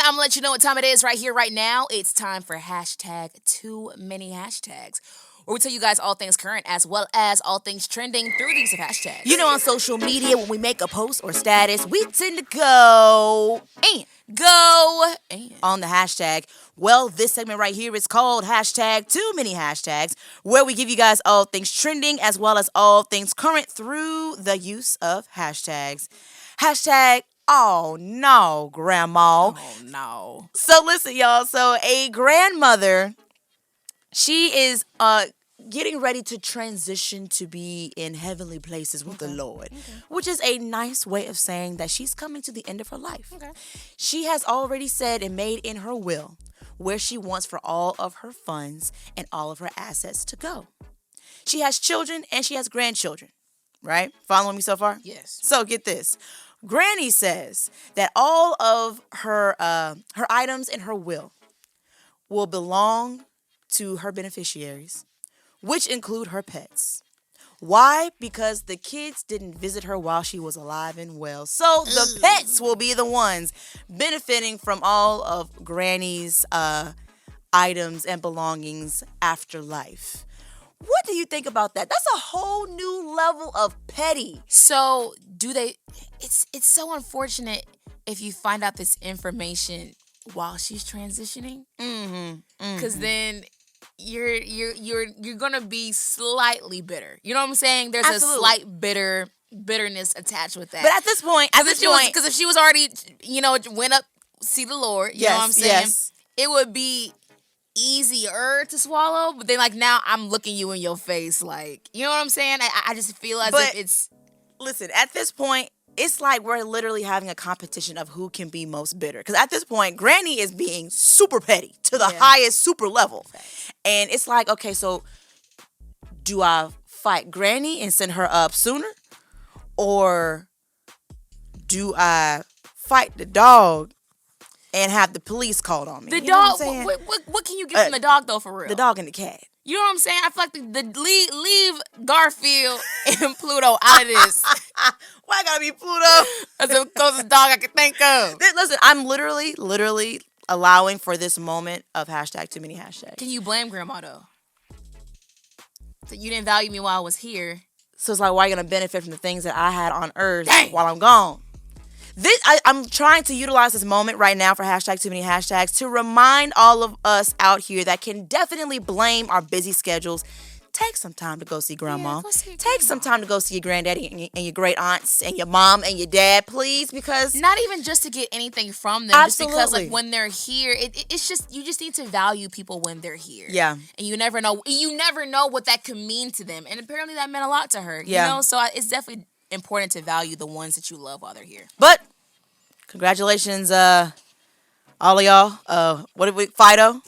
I'm gonna let you know what time it is right here, right now. It's time for hashtag too many hashtags, where we tell you guys all things current as well as all things trending through the use of hashtags. You know, on social media, when we make a post or status, we tend to go on the hashtag. Well, this segment right here is called hashtag too many hashtags, where we give you guys all things trending as well as all things current through the use of hashtags. Hashtag, oh no, grandma. Oh no. So listen, y'all. So a grandmother, she is getting ready to transition to be in heavenly places with the Lord, which is a nice way of saying that she's coming to the end of her life. She has already said and made in her will where she wants for all of her funds and all of her assets to go. She has children and she has grandchildren, right? Following me so far? Yes. So get this. Granny says that all of her items in her will belong to her beneficiaries, which include her pets. Why? Because the kids didn't visit her while she was alive and well. So the pets will be the ones benefiting from all of Granny's items and belongings after life. What do you think about that? That's a whole new level of petty. So it's so unfortunate if you find out this information while she's transitioning. Because then you're gonna be slightly bitter. You know what I'm saying? There's Absolutely. a slight bitterness attached with that. But at this point, because if she was already, went up see the Lord, you know what I'm saying? Yes. It would be easier to swallow. But then, like, now I'm looking you in your face, like, you know what I'm saying? I just feel as if it's. Listen, at this point, it's like we're literally having a competition of who can be most bitter. Because at this point, Granny is being super petty to the highest super level. And it's like, okay, so do I fight Granny and send her up sooner? Or do I fight the dog and have the police called on me? The You know dog, what I'm saying? what can you get from the dog, though, for real? The dog and the cat. You know what I'm saying? I feel like the leave Garfield and Pluto out of this. Why I gotta be Pluto? That's the closest dog I can think of. Listen, I'm literally allowing for this moment of hashtag too many hashtags. Can you blame Grandma, though? So you didn't value me while I was here. So it's like, why are you gonna benefit from the things that I had on Earth while I'm gone? I'm trying to utilize this moment right now for hashtag too many hashtags to remind all of us out here that can definitely blame our busy schedules. Take some time to go see grandma. Yeah, go see Take some time to go see your granddaddy and your great aunts and your mom and your dad, please, because not even just to get anything from them, Absolutely. just because, like, when they're here, it's just, you just need to value people when they're here. Yeah. And you never know what that could mean to them. And apparently that meant a lot to her. Yeah. You know, so it's definitely important to value the ones that you love while they're here. But congratulations, all of y'all. What did we Fido?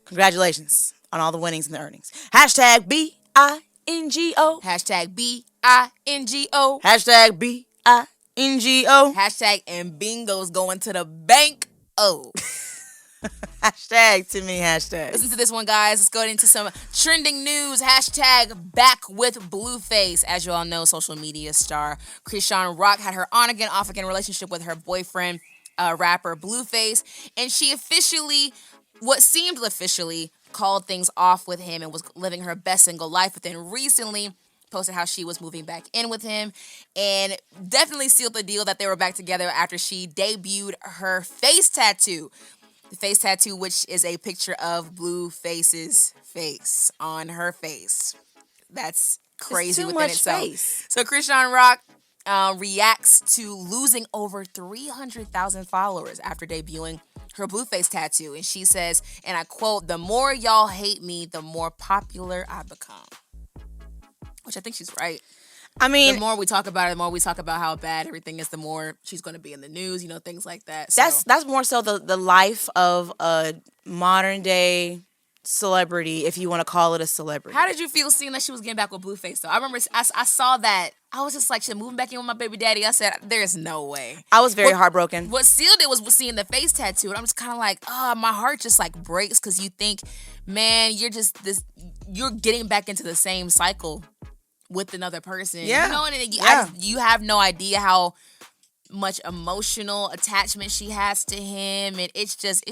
Congratulations on all the winnings and the earnings. Hashtag BINGO. Hashtag BINGO. Hashtag BINGO. Hashtag and bingo's going to the bank. Oh. Hashtag too many hashtags. Listen to this one, guys. Let's go into some trending news. Hashtag back with Blueface. As you all know, social media star Chresean Rock had her on-again, off-again relationship with her boyfriend, rapper Blueface. And she what seemed officially, called things off with him and was living her best single life. But then recently posted how she was moving back in with him and definitely sealed the deal that they were back together after she debuted her face tattoo. The face tattoo, which is a picture of Blueface's face on her face. That's crazy within itself. Face. So Chresean Rock reacts to losing over 300,000 followers after debuting her Blueface tattoo. And she says, and I quote, "The more y'all hate me, the more popular I become." Which I think she's right. I mean, the more we talk about it, the more we talk about how bad everything is, the more she's going to be in the news, things like that. So. that's more so the life of a modern day celebrity, if you want to call it a celebrity. How did you feel seeing that she was getting back with Blueface, though? I remember I saw that. I was just like, she's moving back in with my baby daddy. I said, there's no way. I was very heartbroken. What sealed it was seeing the face tattoo. And I'm just kind of like, my heart just like breaks because you think, man, you're getting back into the same cycle with another person. Yeah. And you have no idea how much emotional attachment she has to him, and it's just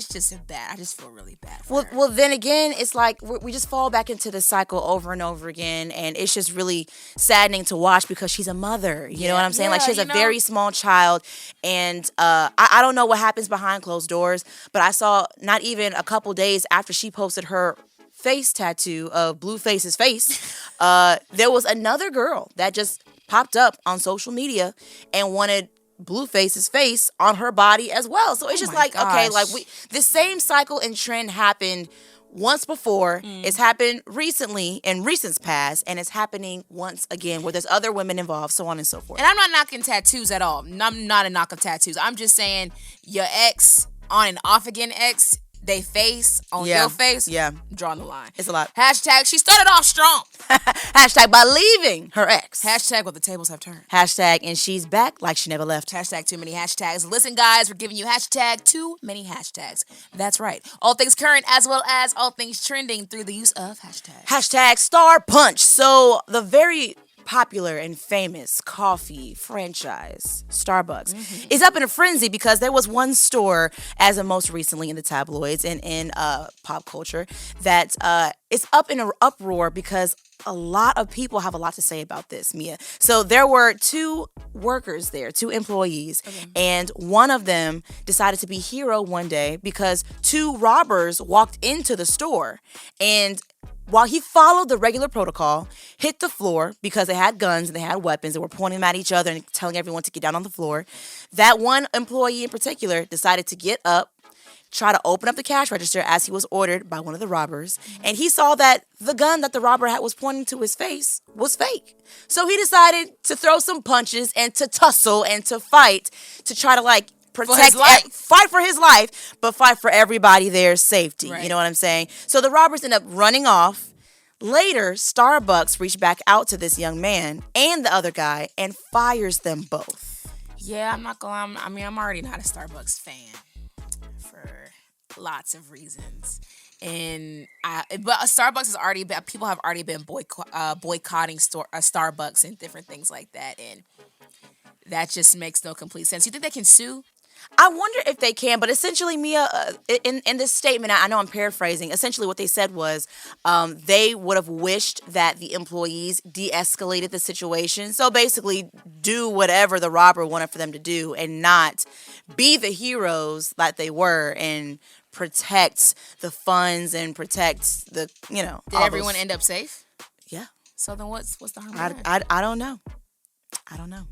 bad. I just feel really bad for her. Well, then again, it's like we just fall back into the cycle over and over again, and it's just really saddening to watch because she's a mother. You know what I'm saying? Like, she has a very small child, and I don't know what happens behind closed doors, but I saw not even a couple days after she posted her face tattoo of Blueface's face, there was another girl that just popped up on social media and wanted Blueface's face on her body as well. So it's just like, okay, like this same cycle and trend happened once before. It's happened recently in recent past, and it's happening once again where there's other women involved, so on and so forth. And I'm not knocking tattoos at all. I'm not a knock of tattoos. I'm just saying your ex, on and off again ex, they face on your face. Yeah. Drawing the line. It's a lot. Hashtag, she started off strong. Hashtag, by leaving her ex. Hashtag, well, the tables have turned. Hashtag, and she's back like she never left. Hashtag, too many hashtags. Listen, guys, we're giving you hashtag too many hashtags. That's right. All things current as well as all things trending through the use of hashtags. Hashtag Star Punch. So the very popular and famous coffee franchise, Starbucks, is up in a frenzy because there was one store, as of most recently in the tabloids and in pop culture, that is up in an uproar because a lot of people have a lot to say about this, Mia. So there were two workers there, two employees, and one of them decided to be hero one day because two robbers walked into the store, and while he followed the regular protocol, hit the floor because they had guns and they had weapons and were pointing them at each other and telling everyone to get down on the floor. That one employee in particular decided to get up, try to open up the cash register as he was ordered by one of the robbers, and he saw that the gun that the robber was pointing to his face was fake. So he decided to throw some punches and to tussle and to fight to try to fight for his life, but fight for everybody there's safety. Right. You know what I'm saying? So the robbers end up running off. Later, Starbucks reached back out to this young man and the other guy and fires them both. Yeah, I'm not gonna lie. I mean, I'm already not a Starbucks fan for lots of reasons. But Starbucks has already been, people have already been boycotting Starbucks and different things like that, and that just makes no complete sense. You think they can sue? I wonder if they can, but essentially, Mia, in this statement, I know I'm paraphrasing, essentially what they said was they would have wished that the employees de-escalated the situation. So basically, do whatever the robber wanted for them to do and not be the heroes that they were and protect the funds and protect the, Did everyone end up safe? Yeah. So then what's the harm? I don't know. I don't know.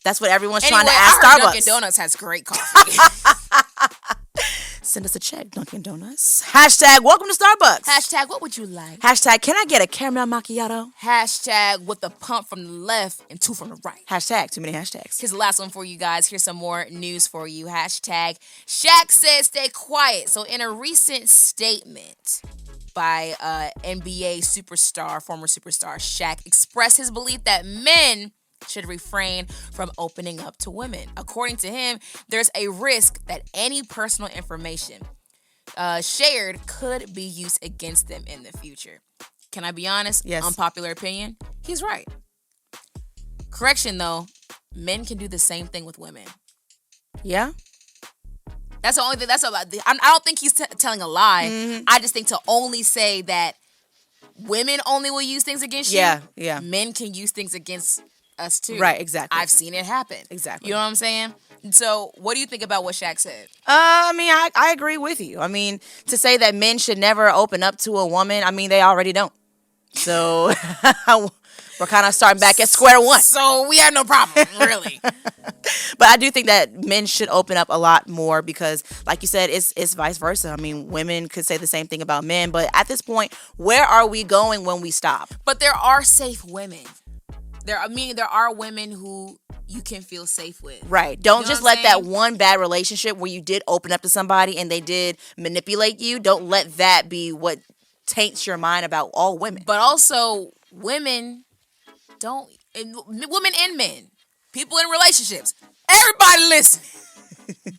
That's what everyone's trying to ask Starbucks. Dunkin' Donuts has great coffee. Send us a check, Dunkin' Donuts. Hashtag welcome to Starbucks. Hashtag what would you like? Hashtag can I get a caramel macchiato? Hashtag with the pump from the left and two from the right. Hashtag too many hashtags. Here's the last one for you guys. Here's some more news for you. Hashtag Shaq says stay quiet. So in a recent statement by NBA former superstar Shaq expressed his belief that men should refrain from opening up to women. According to him, there's a risk that any personal information shared could be used against them in the future. Can I be honest? Yes. Unpopular opinion. He's right. Correction, though. Men can do the same thing with women. Yeah. That's the only thing. I don't think he's telling a lie. Mm-hmm. I just think to only say that women only will use things against you. Yeah. Men can use things against us too. Right, exactly. I've seen it happen. Exactly. You know what I'm saying? So what do you think about what Shaq said? I agree with you. I mean, to say that men should never open up to a woman, they already don't. So we're kind of starting back at square one. So we had no problem, really. But I do think that men should open up a lot more because, like you said, it's vice versa. Women could say the same thing about men. But at this point, where are we going when we stop? But there are safe women. There are women who you can feel safe with. Right. Don't just let that one bad relationship where you did open up to somebody and they did manipulate you. Don't let that be what taints your mind about all women. But also, women and men, people in relationships, everybody listen.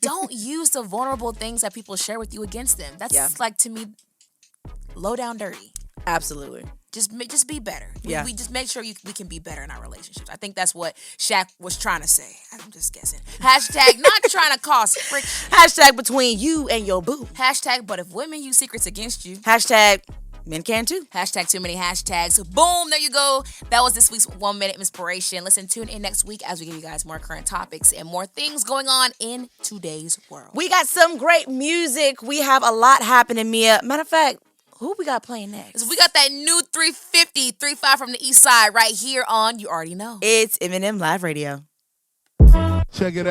Don't use the vulnerable things that people share with you against them. That's to me, low down dirty. Absolutely. just be better. Yeah. We just make sure we can be better in our relationships. I think that's what Shaq was trying to say. I'm just guessing. Hashtag not trying to cause friction. Hashtag between you and your boo. Hashtag but if women use secrets against you. Hashtag men can too. Hashtag too many hashtags. Boom, there you go. That was this week's 1 minute inspiration. Listen, tune in next week as we give you guys more current topics and more things going on in today's world. We got some great music. We have a lot happening, Mia. Matter of fact, who we got playing next? We got that new 350, 35 from the east side right here on You Already Know. It's Eminem Live Radio. Check it out.